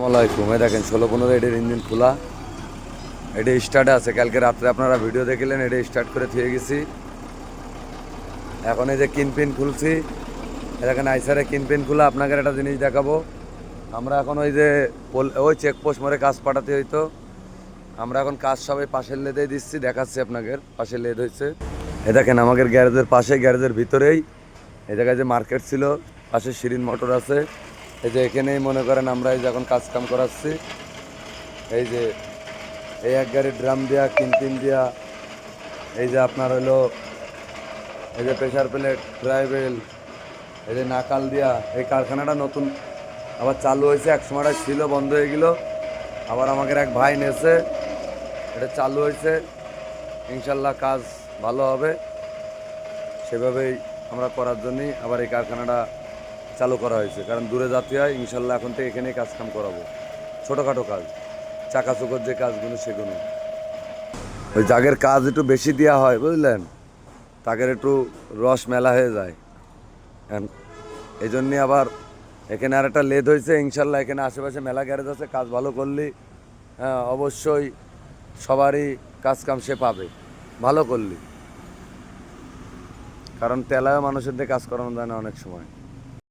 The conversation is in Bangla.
আসসালামাইকুম। এই দেখেন 16-15 এটির ইঞ্জিন খোলা, এটি স্টার্টে আছে। কালকে রাত্রে আপনারা ভিডিও দেখলেন, এটি স্টার্ট করে থুয়ে গেছি। এখন এই যে কিনপিন খুলছি, দেখেন আইসারে কিনপিন খোলা। আপনাকে একটা জিনিস দেখাবো। আমরা এখন ওই যে ওই চেকপোস্ট মোড়ে কাজ পাঠাতে হইতো, আমরা এখন কাজ সবাই পাশের লেদে দিচ্ছি, দেখাচ্ছি আপনাদের। পাশে লেদ হয়েছে, এ দেখেন আমাদের গ্যারেজের পাশে, গ্যারেজের ভিতরেই এই জায়গায় যে মার্কেট ছিল, পাশে শিরিন মোটর আছে। এই যে এখানেই মনে করেন আমরা এই যে এখন কাজ কাম করাচ্ছি। এই যে এই এক গাড়ি ড্রাম দেওয়া, কিনপিন দেওয়া, এই যে আপনার হলো এই যে প্রেশার প্লেট, ট্রাইবেল, এই যে নাকাল দেওয়া। এই কারখানাটা নতুন আবার চালু হয়েছে, এক সময়টা ছিল বন্ধ হয়ে গেল, আবার আমাদের এক ভাই নেছে, এটা চালু হয়েছে। ইনশাল্লাহ কাজ ভালো হবে, সেভাবেই আমরা করার জন্যই আবার এই কারখানাটা চালু করা হয়েছে। কারণ দূরে যাতে হয়, ইনশাল্লাহ এখন থেকে এখানেই কাজ কাম করাবো। ছোটোখাটো কাজ, চাকা চোখর যে কাজগুলো সেগুলো। ওই জাগের কাজ একটু বেশি দেওয়া হয় বুঝলেন, তাদের একটু রস মেলা হয়ে যায়। এই জন্যে আবার এখানে আর একটা লেদ হয়েছে। ইনশাল্লাহ এখানে আশেপাশে মেলা গ্যারেজ আছে, কাজ ভালো করলে হ্যাঁ অবশ্যই সবারই কাজ কাম সে পাবে ভালো করলে। কারণ তেলায় মানুষের দিয়ে কাজ করানো যায় না অনেক সময়।